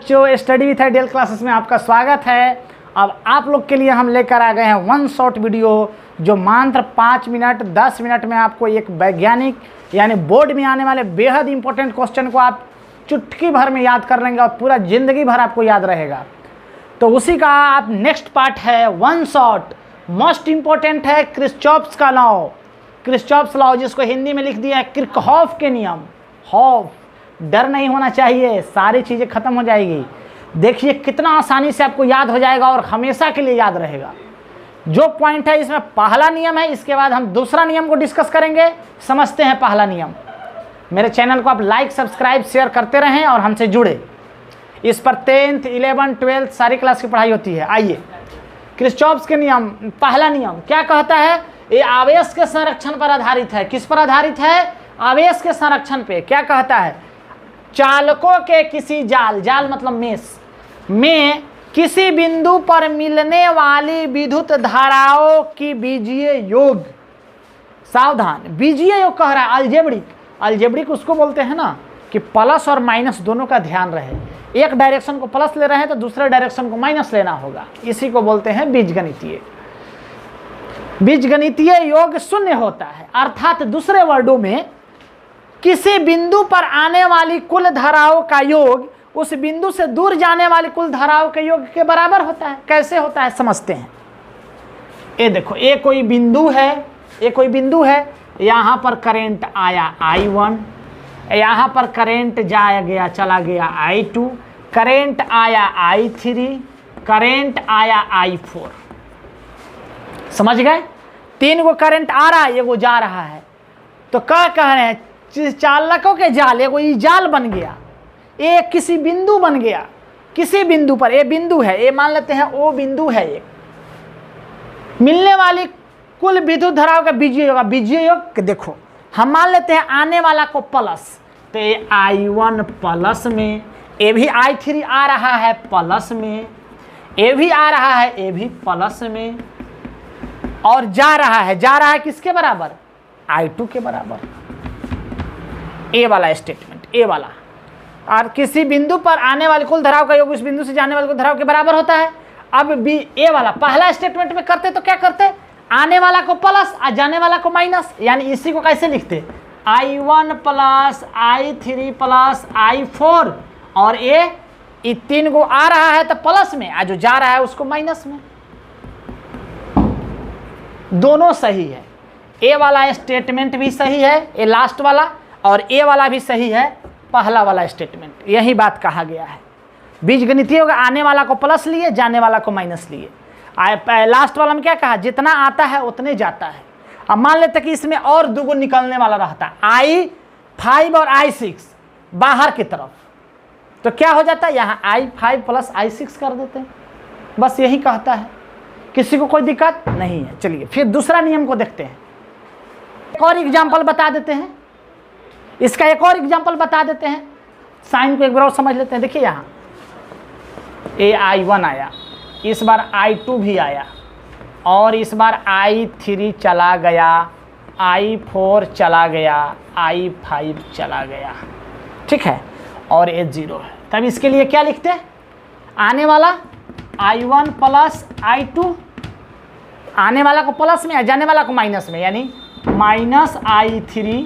बच्चों, study with ideal classes में आपका स्वागत है। अब आप लोग के लिए हम लेकर आ गए हैं वन शॉट वीडियो, जो मात्र 5 मिनट 10 मिनट में आपको एक वैज्ञानिक यानी बोर्ड में आने वाले बेहद इंपॉर्टेंट क्वेश्चन को आप चुटकी भर में याद कर लेंगे और पूरा ज़िंदगी भर आपको याद रहेगा। तो उसी का आप नेक्स्ट पार्ट है वन शॉट। मोस्ट इम्पोर्टेंट है क्रिस्चॉप्स का लॉ, क्रिस्चॉप्स लॉ, जिसको हिंदी में लिख दिया है किर्चहॉफ के नियम। हॉफ, डर नहीं होना चाहिए, सारी चीज़ें खत्म हो जाएगी। देखिए कितना आसानी से आपको याद हो जाएगा और हमेशा के लिए याद रहेगा। जो पॉइंट है इसमें पहला नियम है, इसके बाद हम दूसरा नियम को डिस्कस करेंगे। समझते हैं पहला नियम। मेरे चैनल को आप लाइक सब्सक्राइब शेयर करते रहें और हमसे जुड़े। इस पर 10th 11th 12th सारी क्लास की पढ़ाई होती है। आइए, किर्चहॉफ के नियम, पहला नियम क्या कहता है? ये आवेश के संरक्षण पर आधारित है। किस पर आधारित है? आवेश के संरक्षण पे। क्या कहता है? चालकों के किसी जाल, जाल मतलब मेष में किसी बिंदु पर मिलने वाली विद्युत धाराओं की बीजीय योग। सावधान, बीजीय योग कह रहा है। अलजेब्रिक, अलजेब्रिक उसको बोलते हैं ना कि प्लस और माइनस दोनों का ध्यान रहे। एक डायरेक्शन को प्लस ले रहे हैं तो दूसरे डायरेक्शन को माइनस लेना होगा। इसी को बोलते हैं बीजगणितीय। बीजगणितीय योग शून्य होता है, अर्थात दूसरे वर्डों में किसी बिंदु पर आने वाली कुल धाराओं का योग उस बिंदु से दूर जाने वाली कुल धाराओं के योग के बराबर होता है। कैसे होता है समझते हैं। ये देखो, ये कोई बिंदु है, ये कोई बिंदु है। यहाँ पर करंट आया I1, यहाँ पर करंट जाया गया चला गया I2, करंट आया I3, करंट आया I4। समझ गए? 3 गो करंट आ रहा है, एगो जा रहा है। तो क्या कह रहे हैं? चालकों के जाल, एगो ये जाल बन गया, ये किसी बिंदु बन गया, किसी बिंदु पर। ये बिंदु है, ये मान लेते हैं वो बिंदु है। एक मिलने वाली कुल विद्युत धाराओं का बीजीय योग। बीजीय योग देखो, हम मान लेते हैं आने वाला को प्लस, तो ये I1 प्लस में, ये भी I3 आ रहा है प्लस में, ये भी आ रहा है, ये भी प्लस में, और जा रहा है किसके बराबर? I2 के बराबर। ए वाला स्टेटमेंट, ए वाला। और किसी बिंदु पर आने वाली कुल धाराओं का योग उस बिंदु से जाने वाली कुल धाराओं के बराबर होता है। अब बी, ए वाला पहला स्टेटमेंट में करते तो क्या करते? आने वाला को प्लस और जाने वाला को माइनस। यानी इसी को कैसे लिखते? I1 plus I3 plus I4, और ये 3 को आ रहा है तो प्लस में, और जो जा रहा है उसको माइनस में। दोनों सही है। ए वाला स्टेटमेंट भी सही है, ये लास्ट वाला, और ए वाला भी सही है, पहला वाला स्टेटमेंट। यही बात कहा गया है। बीजगणितीय योग, आने वाला को प्लस लिए, जाने वाला को माइनस लिए। लास्ट वाला में क्या कहा? जितना आता है उतने जाता है। अब मान लेते कि इसमें और 2 निकलने वाला रहता, I5 और I6 बाहर की तरफ, तो क्या हो जाता है? यहाँ I5 प्लस I6 कर देते हैं। बस यही कहता है, किसी को कोई दिक्कत नहीं है। चलिए फिर दूसरा नियम को देखते हैं। एक और एग्जाम्पल बता देते हैं, इसका एक और एग्जाम्पल बता देते हैं। साइन को एक बार और समझ लेते हैं। देखिए यहाँ ये I1 आया, इस बार I2 भी आया, और इस बार I3 चला गया, I4 चला गया, I5 चला गया। ठीक है, और ये 0 है। तब इसके लिए क्या लिखते हैं? आने वाला I1 प्लस I2, आने वाला को प्लस में, जाने वाला को माइनस में, यानी माइनस I3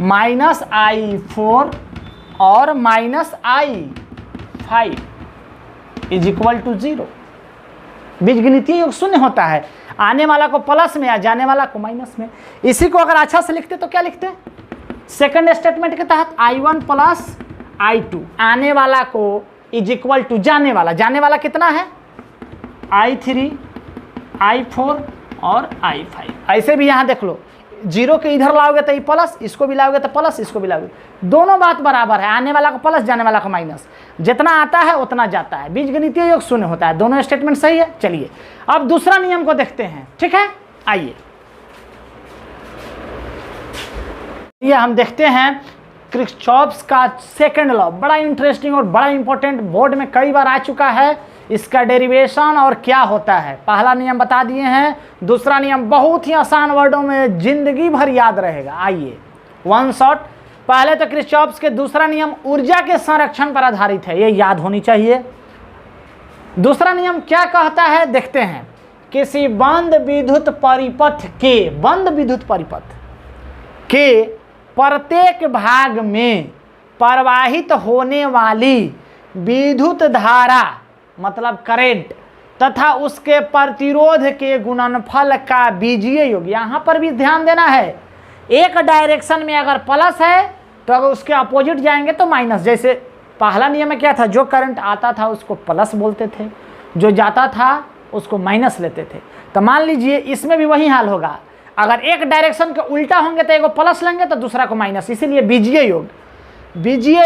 माइनस I4 और minus I5 is equal to 0। बीजगणितीय योग शून्य होता है, आने वाला को प्लस में या जाने वाला को माइनस में। इसी को अगर अच्छा से लिखते तो क्या लिखते? सेकंड स्टेटमेंट के तहत I1 प्लस I2, आने वाला को इज इक्वल टू जाने वाला। जाने वाला कितना है? I3 I4 और I5। ऐसे भी यहाँ देख लो, 0 के इधर लाओगे तो ये प्लस, इसको भी लाओगे तो प्लस, इसको भी लाओगे, दोनों बात बराबर है। आने वाला को प्लस, जाने वाला को माइनस, जितना आता है उतना जाता है। बीजगणितीय योग शून्य होता है। दोनों स्टेटमेंट सही है। चलिए अब दूसरा नियम को देखते हैं। ठीक है, आइए ये हम देखते हैं किर्चहॉफ का सेकंड लॉ। बड़ा इंटरेस्टिंग और बड़ा इंपॉर्टेंट, बोर्ड में कई बार आ चुका है। इसका डेरिवेशन और क्या होता है, पहला नियम बता दिए हैं। दूसरा नियम बहुत ही आसान वर्डों में जिंदगी भर याद रहेगा। आइए वन शॉट पहले तो किरचॉफ के दूसरा नियम ऊर्जा के संरक्षण पर आधारित है, ये याद होनी चाहिए। दूसरा नियम क्या कहता है देखते हैं, किसी बंद विद्युत परिपथ के प्रत्येक भाग में प्रवाहित होने वाली विद्युत धारा मतलब करंट तथा उसके प्रतिरोध के गुणनफल का बीजीय योग। यहाँ पर भी ध्यान देना है, एक डायरेक्शन में अगर प्लस है तो अगर उसके अपोजिट जाएंगे तो माइनस। जैसे पहला नियम में क्या था, जो करंट आता था उसको प्लस बोलते थे, जो जाता था उसको माइनस लेते थे। तो मान लीजिए इसमें भी वही हाल होगा, अगर एक डायरेक्शन के उल्टा होंगे तो एक प्लस लेंगे तो दूसरा को माइनस, इसीलिए बीजीय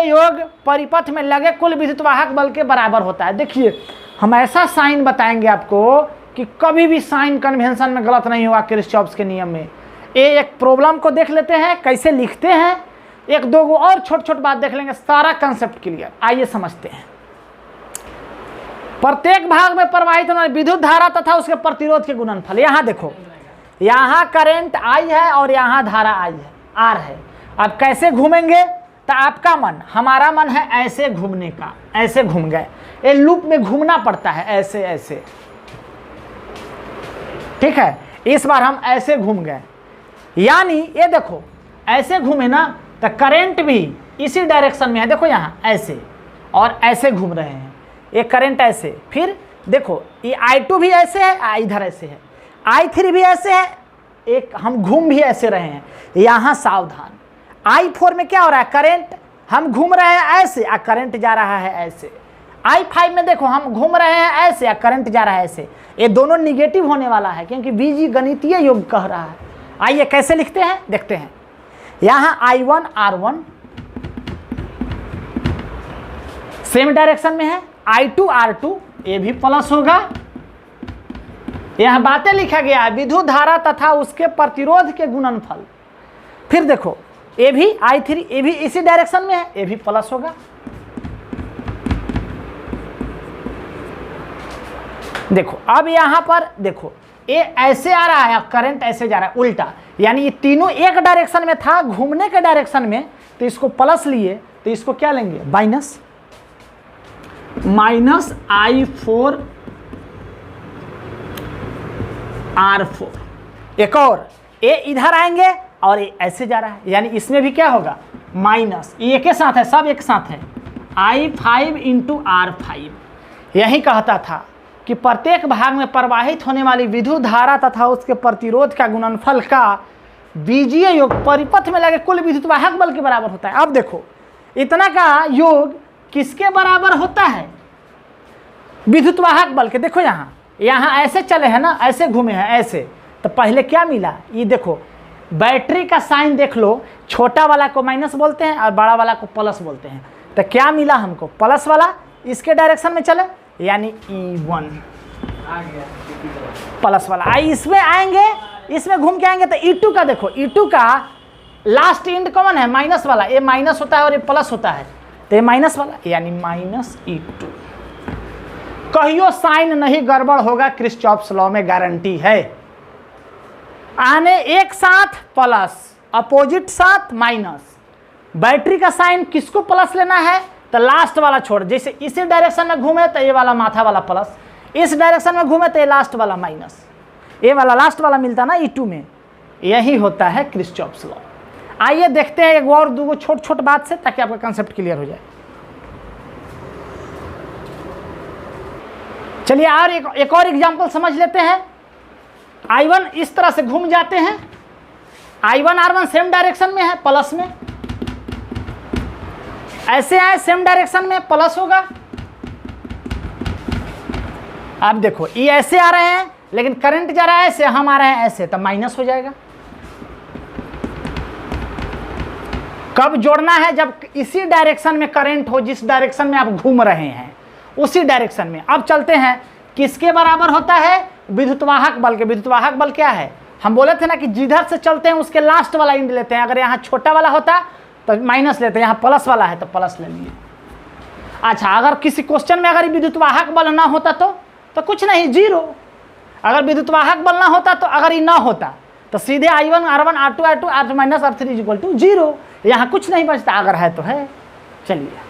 योग परिपथ में लगे कुल विद्युत वाहक बल के बराबर होता है। देखिए हम ऐसा साइन बताएंगे आपको कि कभी भी साइन कन्वेंशन में गलत नहीं होगा किरचॉफ के नियम में। ये एक प्रॉब्लम को देख लेते हैं कैसे लिखते हैं, एक दो गो और छोट बात देख लेंगे, सारा कंसेप्ट क्लियर। आइए समझते हैं। प्रत्येक भाग में प्रवाहित होने वाली विद्युत धारा तथा उसके प्रतिरोध के गुणनफल। यहाँ देखो, यहाँ करंट आई है और यहाँ धारा आई है, आर है। अब कैसे घूमेंगे, तो आपका मन, हमारा मन है ऐसे घूमने का, ऐसे घूम गए, ये लूप में घूमना पड़ता है ऐसे ऐसे, ठीक है। इस बार हम ऐसे घूम गए, यानी ये देखो ऐसे घूमे ना, तो करंट भी इसी डायरेक्शन में है। देखो यहाँ ऐसे और ऐसे घूम रहे हैं, ये करंट ऐसे, फिर देखो ये I2 भी ऐसे है, इधर ऐसे है, I3 भी ऐसे है, एक हम घूम भी ऐसे रहे हैं। यहाँ सावधान, I4 में क्या हो रहा है, करंट हम घूम रहे हैं ऐसे और करंट जा रहा है ऐसे। I5 में देखो हम घूम रहे हैं ऐसे और करंट जा रहा है ऐसे। ये दोनों निगेटिव होने वाला है क्योंकि बीजी गणितीय योग कह रहा है। आइए कैसे लिखते हैं देखते हैं। यहाँ I1 R1 सेम डायरेक्शन में है, I2 R2 ये भी प्लस होगा। यहाँ बातें लिखा गया है विद्युत धारा तथा उसके प्रतिरोध के गुणनफल। फिर देखो ये भी I3 ये भी इसी डायरेक्शन में है, ये भी प्लस होगा। देखो अब यहाँ पर देखो ये ऐसे आ रहा है, करंट ऐसे जा रहा है उल्टा, यानी ये तीनों एक डायरेक्शन में था, घूमने के डायरेक्शन में, तो इसको प्लस लिए तो इसको क्या लेंगे माइनस I4 R4। एक और ये इधर आएंगे और ये ऐसे जा रहा है, यानी इसमें भी क्या होगा माइनस, ये एक साथ है, सब एक साथ है, I5 इंटू R5। यही कहता था कि प्रत्येक भाग में प्रवाहित होने वाली विद्युत धारा तथा उसके प्रतिरोध का गुणनफल का बीजीय योग परिपथ में लगे कुल विद्युत वाहक बल के बराबर होता है। अब देखो इतना का योग किसके बराबर होता है, विद्युत वाहक बल के। देखो यहाँ ऐसे चले हैं ना, ऐसे घूमे हैं ऐसे, तो पहले क्या मिला, ये देखो बैटरी का साइन देख लो, छोटा वाला को माइनस बोलते हैं और बड़ा वाला को प्लस बोलते हैं। तो क्या मिला हमको, प्लस वाला इसके डायरेक्शन में चले, यानी E1 आ गया, प्लस वाला आई इसमें आएंगे, इसमें घूम के आएंगे तो E2 का देखो, E2 का लास्ट एंड कॉमन है माइनस वाला, ये माइनस होता है और ये प्लस होता है, तो ये माइनस वाला यानी माइनस E2। कहियो साइन नहीं गड़बड़ होगा, किरचॉफ लॉ में गारंटी है। आने एक साथ प्लस, अपोजिट साथ माइनस। बैटरी का साइन किसको प्लस लेना है, तो लास्ट वाला छोड़, जैसे इसी डायरेक्शन में घूमे तो ये वाला माथा वाला प्लस, इस डायरेक्शन में घूमे तो ये लास्ट वाला माइनस, ये वाला लास्ट वाला मिलता ना E2 में। यही होता है किरचॉफ लॉ। आइए देखते हैं एक और दो छोट बात से, ताकि आपका कंसेप्ट क्लियर हो जाए। चलिए और एक और एग्जांपल समझ लेते हैं। I1 इस तरह से घूम जाते हैं, I1 R1 सेम डायरेक्शन में है, प्लस में ऐसे आए सेम डायरेक्शन में, प्लस होगा। अब देखो ये ऐसे आ रहे हैं लेकिन करंट जा रहा है ऐसे, हम आ रहे हैं ऐसे, तो माइनस हो जाएगा। कब जोड़ना है, जब इसी डायरेक्शन में करंट हो, जिस डायरेक्शन में आप घूम रहे हैं उसी डायरेक्शन में। अब चलते हैं किसके बराबर होता है, विद्युत वाहक बल के। विद्युत वाहक बल क्या है, हम बोले थे ना कि जिधर से चलते हैं उसके लास्ट वाला एंड लेते हैं। अगर यहाँ छोटा वाला होता तो माइनस लेते हैं, यहाँ प्लस वाला है तो प्लस ले लिए। अच्छा, अगर किसी क्वेश्चन में अगर विद्युत वाहक बल ना होता तो कुछ नहीं, जीरो। अगर विद्युत वाहक बल ना होता तो, अगर ये ना होता तो सीधे I1 R1 R2 R2 R2 minus R3 equal to zero. यहाँ कुछ नहीं बचता, अगर है तो है। चलिए।